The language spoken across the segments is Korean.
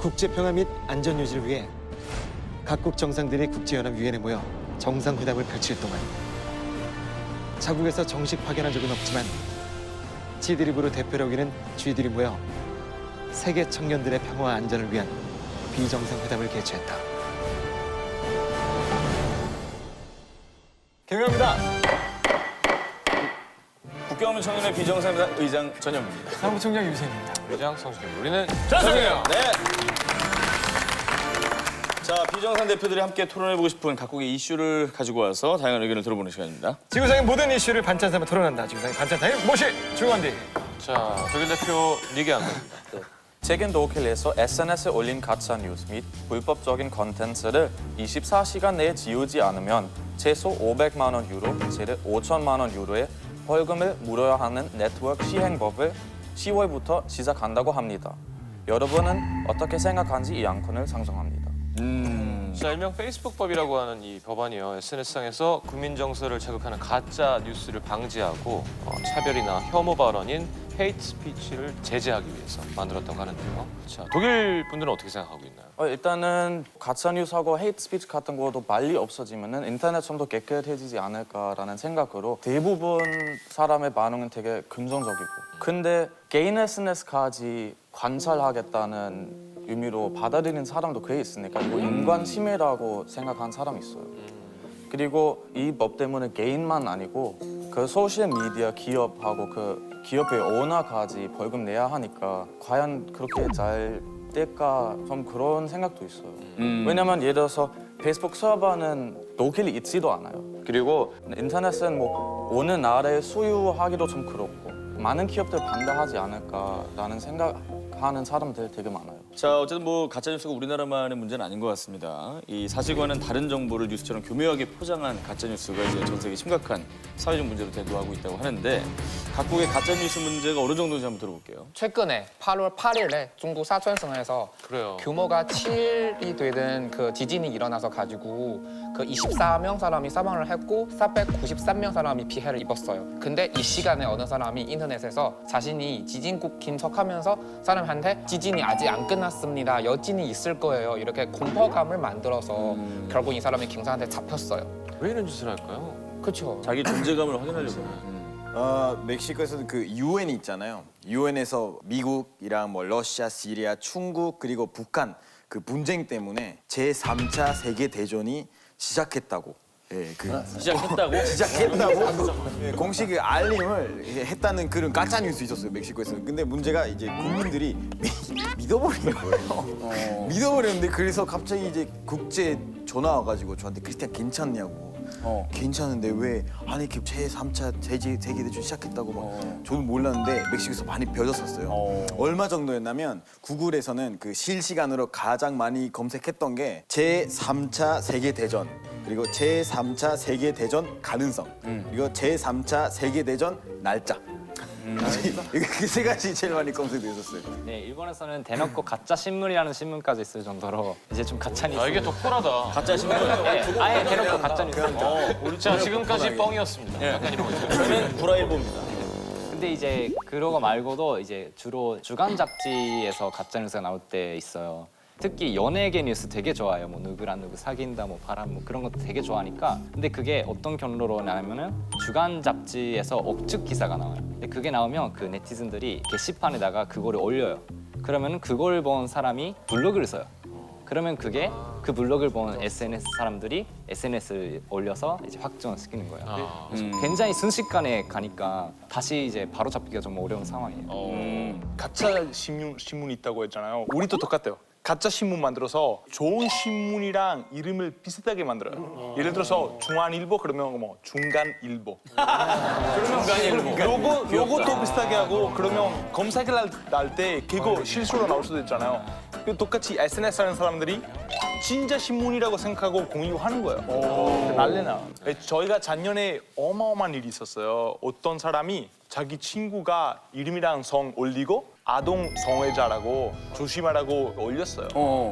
국제평화 및 안전 유지를 위해 각국 정상들이 국제연합 유엔에 모여 정상회담을 펼칠 동안 자국에서 정식 파견한 적은 없지만 G드립으로 대표를 오기는 G들이 모여 세계 청년들의 평화와 안전을 위한 비정상회담을 개최했다. 개명합니다. 국경없는 청년의 비정상회담 의장 전현무입니다. 사무총장 유세입니다. 의장 성수입니다. 우리는 전성이에요. 네. 자, 비정상 대표들이 함께 토론해보고 싶은 각국의 이슈를 가지고 와서 다양한 의견을 들어보는 시간입니다. 지구상의 모든 이슈를 반찬 삼아 토론한다. 지구상의 반찬 타임 모실 중원디. 자, 독일 대표 니게 안입니다. 최근 독일에서 SNS에 올린 가짜 뉴스 및 불법적인 콘텐츠를 24시간 내에 지우지 않으면 최소 500만 원 유로, 최대 5천만 원 유로의 벌금을 물어야 하는 네트워크 시행법을 10월부터 시작한다고 합니다. 여러분은 어떻게 생각하는지 이 안건을 상정합니다. 자, 일명 페이스북법이라고 하는 이 법안이요. SNS상에서 국민 정서를 자극하는 가짜 뉴스를 방지하고 차별이나 혐오 발언인 헤이트 스피치를 제재하기 위해서 만들었다고 하는데요. 자, 독일 분들은 어떻게 생각하고 있나요? 일단은 가짜 뉴스하고 헤이트 스피치 같은 것도 빨리 없어지면은 인터넷 좀 더 깨끗해지지 않을까라는 생각으로 대부분 사람의 반응은 되게 긍정적이고, 근데 개인 SNS까지 관찰하겠다는 의미로 받아들이는 사람도 꽤 있으니까 이거 인권 침해라고 생각하는 사람이 있어요. 그리고 이 법 때문에 개인만 아니고 그 소셜 미디어 기업하고 그 기업의 오너까지 벌금 내야 하니까 과연 그렇게 잘 될까 좀 그런 생각도 있어요. 왜냐면 예를 들어서 페이스북 서버는 독일이 있지도 않아요. 그리고 인터넷은 뭐 어느 나라에 소유하기도 좀 그렇고 많은 기업들 반대하지 않을까라는 생각하는 사람들 되게 많아요. 자, 어쨌든 뭐 가짜뉴스가 우리나라만의 문제는 아닌 것 같습니다. 이 사실과는 다른 정보를 뉴스처럼 교묘하게 포장한 가짜뉴스가 이제 전 세계 심각한 사회적 문제로 대두하고 있다고 하는데 각국의 가짜뉴스 문제가 어느 정도인지 한번 들어볼게요. 최근에 8월 8일에 중국 사천성에서 그래요. 규모가 7이 되는 그 지진이 일어나서 가지고 그 24명 사람이 사망을 했고 493명 사람이 피해를 입었어요. 근데 이 시간에 어느 사람이 인터넷에서 자신이 지진국 김석하면서 사람한테 지진이 아직 안 끝났습니다. 여진이 있을 거예요. 이렇게 공포감을 만들어서 결국 이 사람이 경찰한테 잡혔어요. 왜 이런 짓을 할까요? 그렇죠. 자기 존재감을 확인하려고. 멕시코에서는 그 유엔이 있잖아요. 유엔에서 미국이랑 뭐 러시아, 시리아, 중국 그리고 북한 그 분쟁 때문에 제3차 세계 대전이 시작했다고. 예, 시작했다고? 시작했다고 예, 공식 알림을 했다는 그런 가짜 뉴스 있었어요, 멕시코에서. 근데 문제가 이제 국민들이 믿어버린 거예요. 믿어버렸는데 그래서 갑자기 이제 국제 전화 와가지고 저한테 크리스티안 괜찮냐고. 괜찮은데 왜 아니 이렇게 제3차 세계대전 시작했다고 막 저는 몰랐는데 멕시코에서 많이 벼졌었어요. 얼마 정도였냐면 구글에서는 그 실시간으로 가장 많이 검색했던 게 제3차 세계대전 그리고 제3차 세계대전 가능성 그리고 제3차 세계대전 날짜 그 세 가지 제일 많이 검색되었었어요. 네, 일본에서는 대놓고 가짜 신문이라는 신문까지 있을 정도로 이제 좀 가짜 뉴스. 아, 이게 독특하다. 가짜 신문. 네, 아예 대놓고 가짜 뉴스. 자, 지금까지 뻥이었습니다. 약간 이런 거죠. 저는 구라일보입니다. 근데 이제 그런 거 말고도 이제 주로 주간 잡지에서 가짜 뉴스가 나올 때 있어요. 특히 연예계 뉴스 되게 좋아해요. 뭐 누구랑 누구 사귄다, 뭐 바람, 뭐 그런 것도 되게 좋아하니까. 근데 그게 어떤 경로로 나오면은 주간 잡지에서 억측 기사가 나와요. 근데 그게 나오면 그 네티즌들이 게시판에다가 그거를 올려요. 그러면은 그걸 본 사람이 블로그를 써요. 그러면 그게 그 블로그를 본 SNS 사람들이 SNS를 올려서 이제 확정시키는 거예요. 그래서 굉장히 순식간에 가니까 다시 이제 바로 잡기가 좀 어려운 상황이에요. 가짜 신문이 있다고 했잖아요. 우리도 똑같아요. 가짜 신문 만들어서 좋은 신문이랑 이름을 비슷하게 만들어요. 예를 들어서 중앙일보 그러면 뭐 중간일보. 그러면 로고도 비슷하게 하고 그러면 검색을 할 때 그거 실수로 나올 수도 있잖아요. 그 똑같이 SNS 하는 사람들이 진짜 신문이라고 생각하고 공유하는 거예요. 난리나. 저희가 작년에 어마어마한 일이 있었어요. 어떤 사람이 자기 친구가 이름이랑 성 올리고 아동 성애자라고 조심하라고 올렸어요.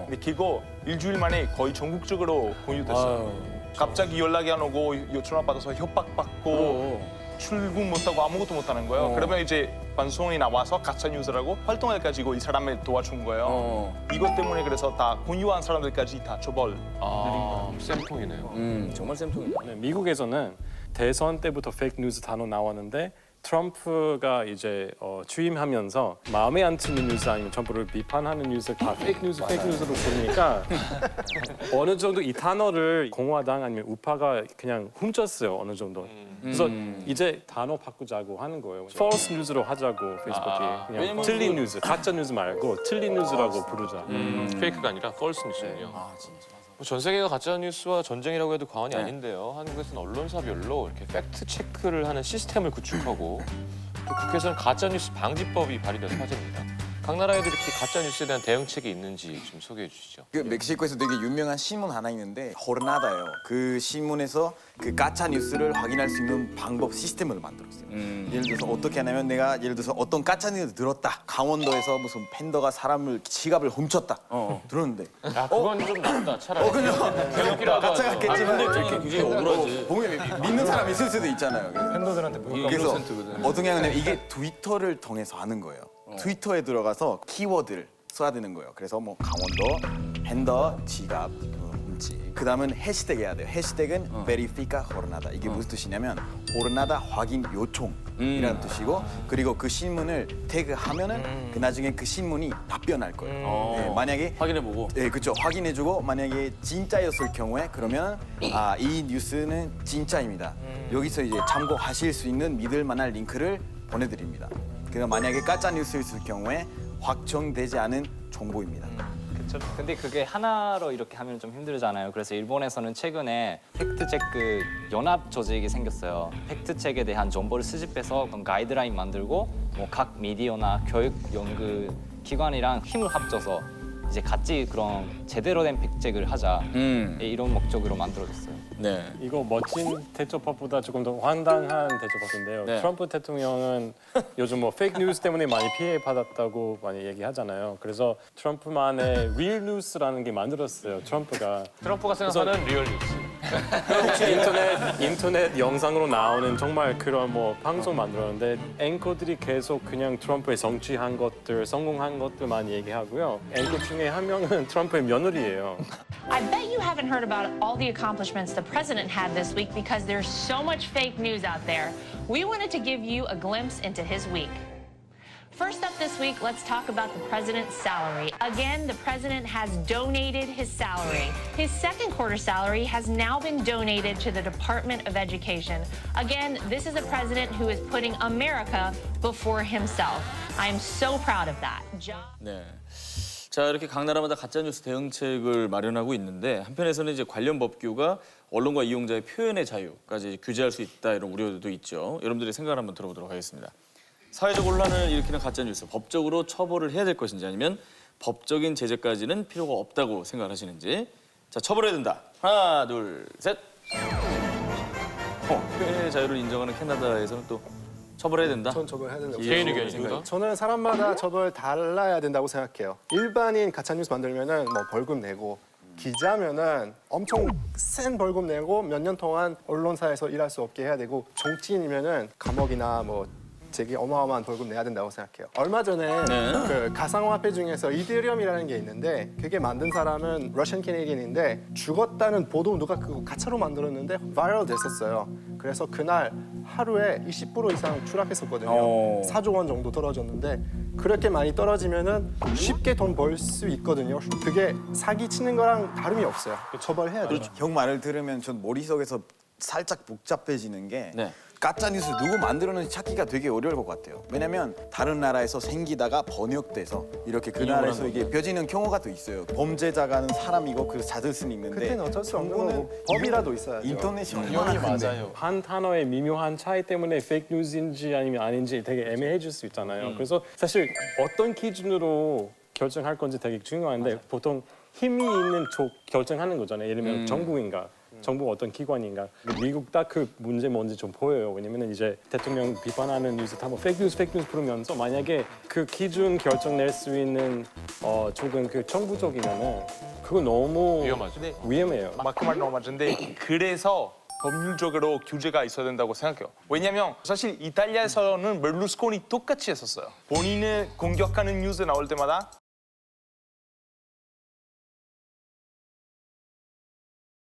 근데 그거 일주일 만에 거의 전국적으로 공유됐어요. 갑자기 연락이 안 오고 전화 받아서 협박받고 출근 못하고 아무것도 못하는 거예요. 그러면 이제 방송에 나와서 가짜 뉴스라고 활동을 가지고 이 사람을 도와준 거예요. 이것 때문에 그래서 다 공유한 사람들까지 다 처벌. 쌤통이네요. 정말 쌤통이다. 네, 미국에서는 대선 때부터 페이크 뉴스 단어 나왔는데 트럼프가 이제 취임하면서 마음에 안 드는 뉴스 아니면 정부를 비판하는 뉴스 다 페이크 뉴스로 부르니까 어느 정도 이 단어를 공화당 아니면 우파가 그냥 훔쳤어요 어느 정도. 그래서 이제 단어 바꾸자고 하는 거예요. false news로 하자고 페이스북이 그냥 틀린 뉴스, 가짜 뉴스 말고 틀린 뉴스라고 부르자. 페이크가 아니라 false 뉴스군요. 전 세계가 가짜 뉴스와 전쟁이라고 해도 과언이 아닌데요. 한국에서는 언론사별로 이렇게 팩트 체크를 하는 시스템을 구축하고 또 국회에서는 가짜 뉴스 방지법이 발의돼서 화제입니다. 각 나라에도 이렇게 가짜 뉴스에 대한 대응책이 있는지 좀 소개해 주시죠. 그 멕시코에서 되게 유명한 신문 하나 있는데 호르나다예요. 그 신문에서 그 가짜 뉴스를 확인할 수 있는 방법 시스템을 만들었어요. 예를 들어서 어떻게 하냐면 내가 예를 들어서 어떤 가짜 뉴스 들었다. 강원도에서 무슨 팬더가 사람을 지갑을 훔쳤다. 들었는데. 야, 그건 좀 낫다. 차라리. 개웃기라도 가짜 같겠지만 근데 굉장히 억울하지. 보면 믿는 사람 있을 수도 있잖아요. 팬더들한테 뭐 그래서 어떻게 하냐면 이게 트위터를 통해서 하는 거예요. 트위터에 들어가서 키워드를 써야 되는 거예요. 그래서 뭐 강원도, 팬더, 지갑, 훔치. 그 다음은 해시태그 해야 돼요. 해시태그는 verifica jornada. 이게 무슨 뜻이냐면 jornada 확인 요청이라는 뜻이고 그리고 그 신문을 태그하면은 그 나중에 그 신문이 답변할 거예요. 네, 만약에 확인해보고. 네, 그렇죠. 확인해주고 만약에 진짜였을 경우에 그러면 이 뉴스는 진짜입니다. 여기서 이제 참고하실 수 있는 믿을 만한 링크를 보내드립니다. 그래서 만약에 가짜 뉴스였을 경우에 확정되지 않은 정보입니다. 근데 그게 하나로 이렇게 하면 좀 힘들잖아요. 그래서 일본에서는 최근에 팩트체크 연합 조직이 생겼어요. 팩트체크에 대한 정보를 수집해서 그런 가이드라인 만들고 뭐 각 미디어나 교육 연구 기관이랑 힘을 합쳐서 이제 같이 그런 제대로 된 팩트체크를 하자 이런 목적으로 만들어졌어요. 네. 이거 멋진 대처법보다 조금 더 황당한 대처법인데요. 네. 트럼프 대통령은 요즘 뭐 페이크 뉴스 때문에 많이 피해 받았다고 많이 얘기하잖아요. 그래서 트럼프만의 리얼 뉴스라는 게 만들었어요. 트럼프가 생각하는 리얼 뉴스. 인터넷 영상으로 나오는 정말 그런 뭐 방송 만들었는데 앵커들이 계속 그냥 트럼프의 정치한 것들, 성공한 것들만 얘기하고요. 앵커 중에 한 명은 트럼프의 며느리예요. I bet you haven't heard about all the accomplishments the president had this week because there's so much fake news out there. We wanted to give you a glimpse into his week. First up this week, let's talk about the president's salary. Again, the president has donated his salary. His second quarter salary has now been donated to the Department of Education. Again, this is a president who is putting America before himself. I'm so proud of that. 네. 자, 이렇게 각 나라마다 가짜뉴스 대응책을 마련하고 있는데 한편에서는 이제 관련 법규가 언론과 이용자의 표현의 자유까지 규제할 수 있다 이런 우려도 있죠. 여러분들의 생각을 한번 들어보도록 하겠습니다. 사회적 혼란을 일으키는 가짜뉴스, 법적으로 처벌을 해야 될 것인지 아니면 법적인 제재까지는 필요가 없다고 생각하시는지. 자, 처벌해야 된다. 하나, 둘, 셋. 표현의 자유를 인정하는 캐나다에서는 또 처벌해야 된다. 전 처벌해야 된다고 개인 생각해요. 의견입니다. 저는 사람마다 처벌 달라야 된다고 생각해요. 일반인 가짜뉴스 만들면은 뭐 벌금 내고 기자면은 엄청 센 벌금 내고 몇 년 동안 언론사에서 일할 수 없게 해야 되고 정치인이면은 감옥이나 뭐 되게 어마어마한 벌금 내야 된다고 생각해요. 얼마 전에 그 가상화폐 중에서 이더리움이라는 게 있는데 그게 만든 사람은 러시안 캐네디언인데 죽었다는 보도 누가 그거 가짜로 만들었는데 바이럴 됐었어요. 그래서 그날 하루에 20% 이상 추락했었거든요. 4조 원 정도 떨어졌는데 그렇게 많이 떨어지면은 쉽게 돈 벌 수 있거든요. 그게 사기 치는 거랑 다름이 없어요. 처벌해야 돼요. 형 말을 들으면 전 머릿속에서 살짝 복잡해지는 게 네. 가짜 뉴스 누구 만들었는지 찾기가 되게 어려울 것 같아요. 왜냐면 다른 나라에서 생기다가 번역돼서 이렇게 그 나라에서 이게 벼지는 경우가 또 있어요. 범죄자가는 사람이고 그 찾을 수는 있는데 그때는 어쩔 수 없는 정보는 거고 법이라도 있어야죠. 인터넷이 얼마나 큰데. 한 단어의 미묘한 차이 때문에 페이크 뉴스인지 아니면 아닌지 되게 애매해질 수 있잖아요. 그래서 사실 어떤 기준으로 결정할 건지 되게 중요한데 보통 힘이 있는 쪽 결정하는 거잖아요. 예를 들면 정부인가, 정부 어떤 기관인가. 미국 딱 그 문제 뭔지 좀 보여요. 왜냐면 이제 대통령 비판하는 뉴스 다 뭐 페이크 뉴스 부르면서 만약에 그 기준 결정 낼 수 있는 쪽은 그 정부 쪽이면은 그거 너무 위험하죠. 위험해요. 막 그 말 너무 맞는데 그래서 법률적으로 규제가 있어야 된다고 생각해요. 왜냐하면 사실 이탈리아에서는 벨루스코니 똑같이 했었어요. 본인을 공격하는 뉴스 나올 때마다